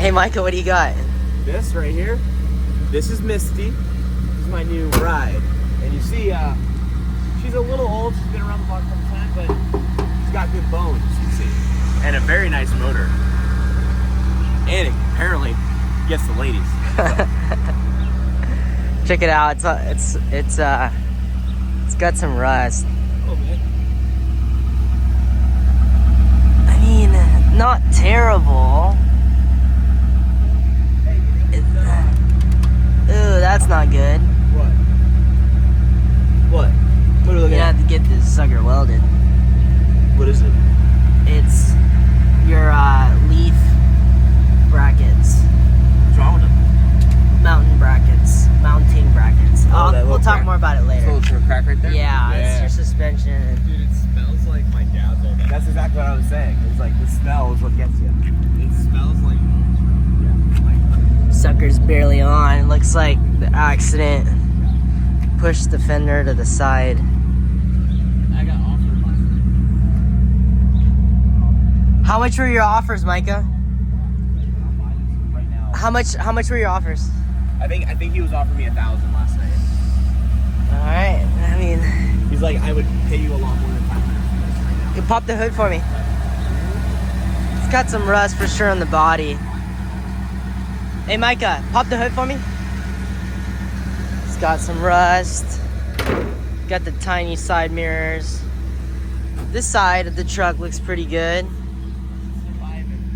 Hey, Micah, what do you got? This right here, this is Misty. This is my new ride. And you see, she's a little old. She's been around the block a couple times, but she's got good bones, you see. And a very nice motor. And it apparently gets the ladies. Check it out. It's got some rust. Oh, man. I mean, not terrible. Ooh, that's not good. What? What? What are we You're looking gonna at? have to get this sucker welded. What is it? It's your leaf brackets. What's wrong with them? Mounting brackets. Mounting brackets. Oh, that We'll little talk crack. more about it later. Little crack right there? Yeah, it's your suspension. Dude, it smells like my dad's old house. That's exactly what I was saying. It's like the smell is what gets you. It smells like Sucker's barely on. It looks like the accident pushed the fender to the side. I got offered last night. How much were your offers, Micah? Right now. How much were your offers? I think he was offering me 1,000 last night. Alright, I mean, He's like, I would pay you a lot more than 500 for this right now. you pop the hood for me. It's got some rust for sure on the body. Hey Micah, pop the hood for me. It's got some rust. Got the tiny side mirrors. This side of the truck looks pretty good.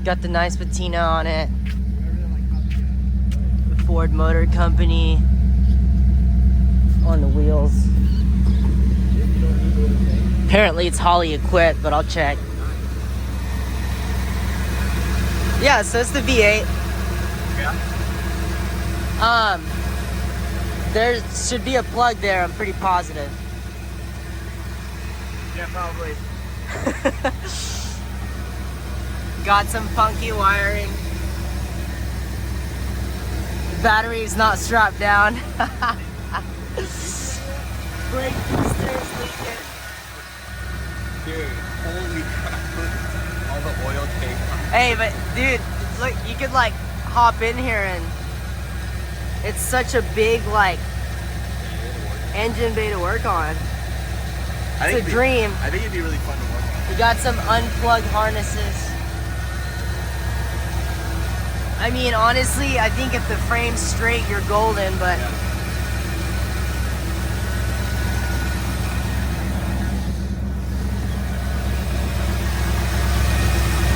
Got the nice patina on it. The Ford Motor Company on the wheels. Apparently it's Holley equipped, but I'll check. Yeah, so it's the V8. Yeah. There should be a plug there, I'm pretty positive. Yeah, probably. Got some funky wiring. The battery's not strapped down. Brake booster's leaking. Dude, holy crap. All the oil tape. Hey, but dude, look, you could like hop in here and it's such a big like engine bay to work on. It's a dream. I think it'd be really fun to work on. We got some unplugged harnesses. I mean, honestly, I think if the frame's straight, you're golden, but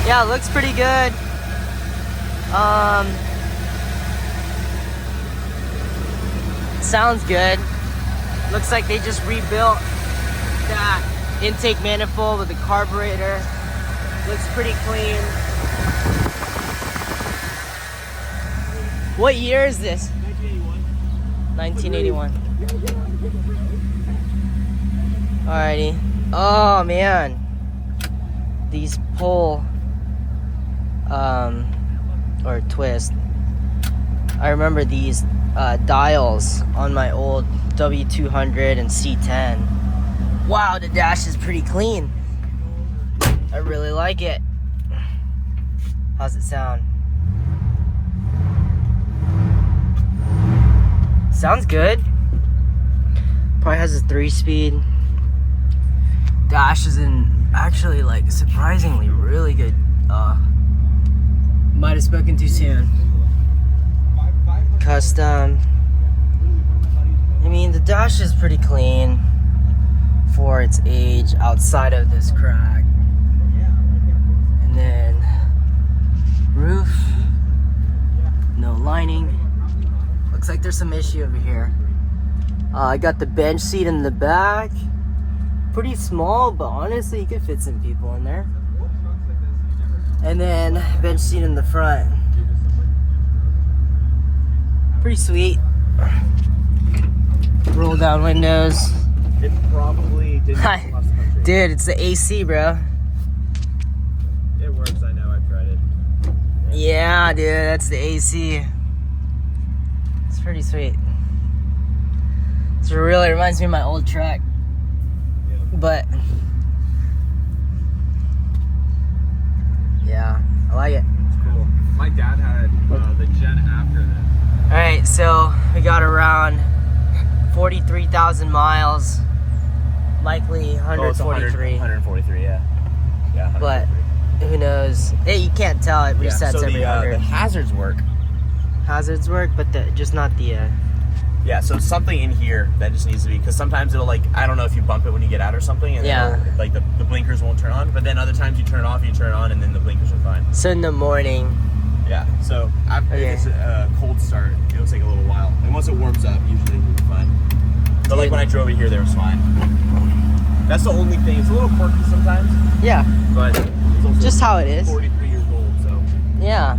yeah, it looks pretty good. Sounds good. Looks like they just rebuilt that intake manifold with the carburetor. Looks pretty clean. What year is this? 1981. 1981. Alrighty. Oh man. These pull or twist. I remember these dials on my old W200 and C10. Wow, the dash is pretty clean. I really like it. How's it sound? Sounds good. Probably has a 3-speed. Dash is in actually like surprisingly really good. Might have spoken too soon. Custom. I mean, the dash is pretty clean for its age outside of this crack. And then roof, no lining. Looks like there's some issue over here. I got the bench seat in the back. Pretty small, but honestly, you could fit some people in there. And then bench seat in the front. Pretty sweet. Roll down windows. It probably didn't cross the country. Dude, it's the AC, bro. It works, I know, I've tried it. Yeah, dude, that's the AC. It's pretty sweet. It really reminds me of my old truck. Yeah. But yeah, I like it. It's cool. My dad had the gen after this. All right, so we got around 43,000 miles, likely 143. 143, yeah. Yeah, But who knows? Hey, you can't tell. It resets so every the 100. hazards work. Hazards work, but just not the. Yeah, so something in here that just needs to be, because sometimes it'll, like, I don't know if you bump it when you get out or something, and Yeah. it'll, like the blinkers won't turn on, but then other times you turn it off, you turn it on, and then the blinkers are fine. So in the morning. Yeah, so after Okay. it's a cold start, it'll take a little while, and once it warms up, usually it'll be fine. But like when I drove it here, there was fine. That's the only thing. It's a little quirky sometimes, Yeah, but it's also just how it is. 43 years old, so. Yeah.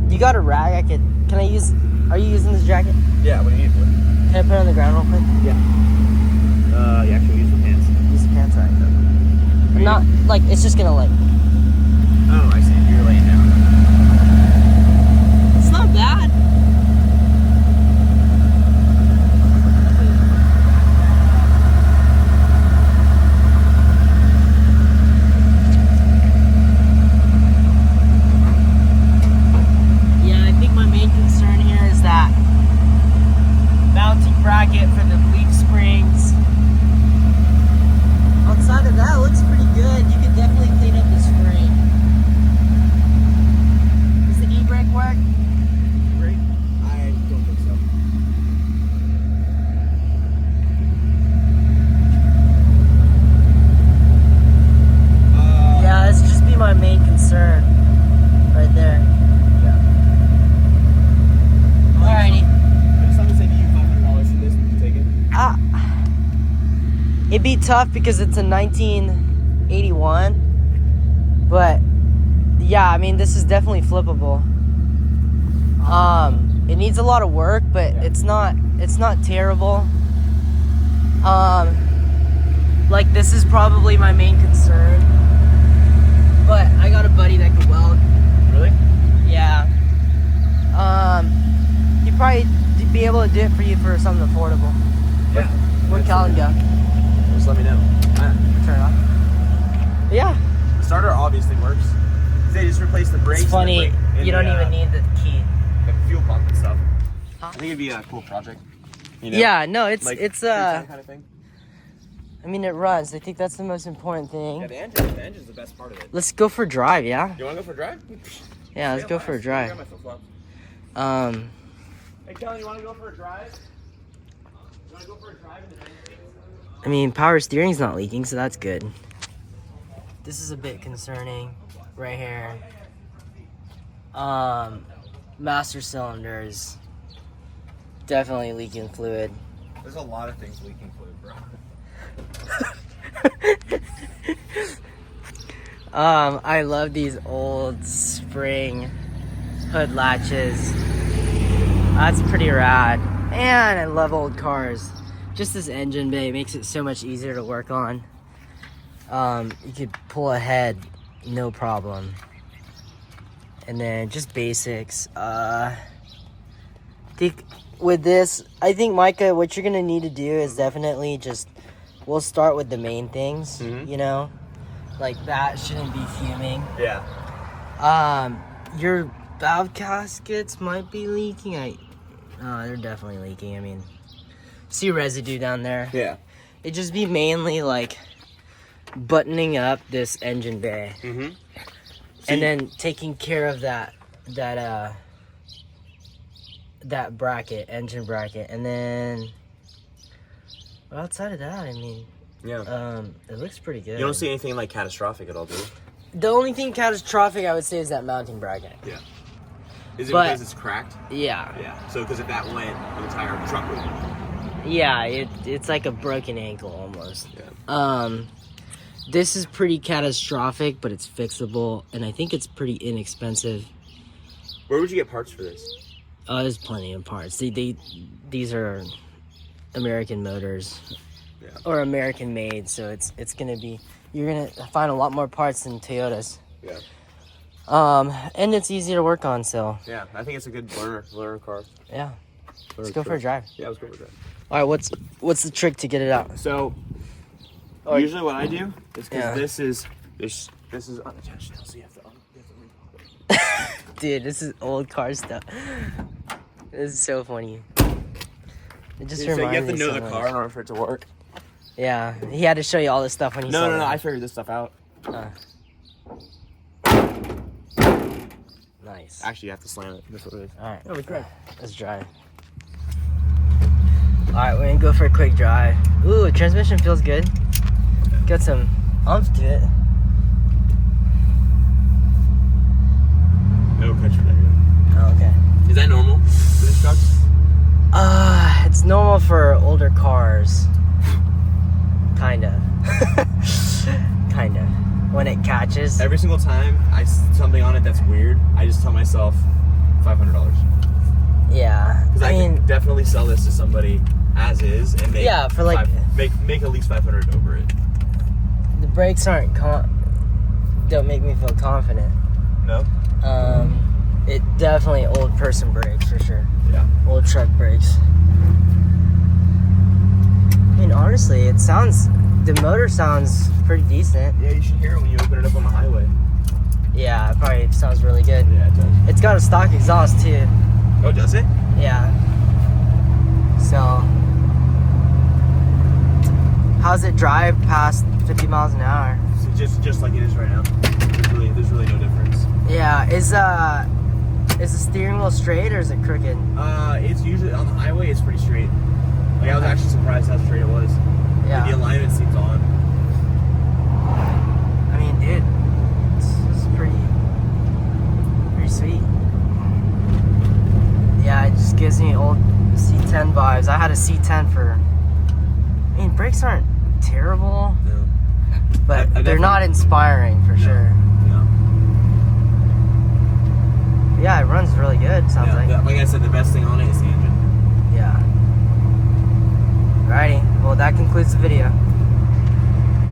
You got a rag? I could. Can I use? Are you using this jacket? Yeah, what do you need for it? Can I put it on the ground real quick? Yeah. You actually use the pants. Use the pants, right? I'm not like it's just gonna like. Oh, I see. You're laying down. It's not bad. Yeah, I think my main concern here is that mounting bracket for the leaf springs. Outside of that, it looks pretty good. You could definitely clean up the spring. Does the e-brake work? Great. I don't think so. Yeah, this would just be my main concern. Right there. Yeah. Alrighty. If someone said to you $500 for this, would you take it? It'd be tough because it's a 1981. But yeah, I mean this is definitely flippable. It needs a lot of work, but Yeah. it's not terrible. Like this is probably my main concern. But I got a buddy that could weld. Really? Yeah. He'd probably be able to do it for you for something affordable. Yeah. Where'd Callan go? Just let me know. Turn it off. But yeah, The starter obviously works. They just replaced the brakes. it's funny. and the brake- and You don't the, even need the key. the fuel pump and stuff. Huh? I think it'd be a cool project. You know? Yeah, no, it's Like, it's free time kind of thing. I mean it runs. I think that's the most important thing. Yeah, the engine's the best part of it. Let's go for a drive, yeah? You want to go for a drive? Yeah, let's go for a drive. Grab my flip-flops. Hey, Kelly, you want to go for a drive? You want to go for a drive in the States? I mean power steering's not leaking, so that's good. This is a bit concerning right here. Master cylinders definitely leaking fluid. There's a lot of things leaking fluid, bro. I love these old spring hood latches. That's pretty rad. And I love old cars. Just this engine bay makes it so much easier to work on. You could pull ahead, no problem. And then just basics. Think with this, I think Micah, what you're gonna need to do is definitely just, we'll start with the main things, you know? Like that shouldn't be fuming. Yeah. Your valve gaskets might be leaking. They're definitely leaking. I mean, see residue down there. Yeah. It'd just be mainly like buttoning up this engine bay, Mm-hmm. and then taking care of that bracket, engine bracket, and then outside of that, I mean, Yeah. it looks pretty good. You don't see anything like catastrophic at all, do you? The only thing catastrophic I would say is that mounting bracket. Yeah. Is it But- because it's cracked? Yeah. Yeah. So because if that went, the entire truck would. Yeah, it's like a broken ankle almost. Yeah. This is pretty catastrophic, but it's fixable, and I think it's pretty inexpensive. Where would you get parts for this? There's plenty of parts. These are American motors, Yeah. or American made, so it's gonna be, you're gonna find a lot more parts than Toyotas. Yeah. And it's easy to work on, so Yeah. I think it's a good learner car. yeah. Let's go for a drive. Yeah, let's go for a drive. All right, what's the trick to get it out? So Oh, usually what I do is because Yeah. this is unattached now, so you have to Dude, this is old car stuff. This is so funny. It just So you reminds have to me know so the much. car in order for it to work. Yeah, he had to show you all this stuff when he saw No. it. I figured this stuff out. Nice. Actually, you have to slam it. That's what it is. All right, Oh, we tried. let's drive. All right, we're gonna go for a quick drive. Ooh, transmission feels good. Got some umph to it. No picture there. Oh, okay. Is that normal for these trucks? It's normal for older cars. Kinda. Kinda. When it catches. Every single time I see something on it that's weird, I just tell myself $500. Yeah. Because I mean, can definitely sell this to somebody as is and make Yeah, for like- make at least 500 over it. the brakes aren't don't make me feel confident. No? It definitely old person brakes for sure. Yeah. Old truck brakes. I mean, honestly, the motor sounds pretty decent. Yeah, you should hear it when you open it up on the highway. Yeah, it probably sounds really good. Yeah, it does. It's got a stock exhaust too. Oh, does it? Yeah. So, how's it drive past 50 miles an hour? So just like it is right now. There's really no difference. Yeah, is the steering wheel straight or is it crooked? It's usually on the highway. It's pretty straight. Like I was actually surprised how straight it was. Yeah. The alignment seems on. I mean, dude, it's pretty sweet. Yeah, it just gives me old C10 vibes. I had a C10 for. I mean, brakes aren't terrible, No. but I they're not inspiring for sure. No. Yeah, it runs really good. Sounds Yeah, like. like I said, the best thing on it is the engine. Yeah. Alrighty. Well, that concludes the video.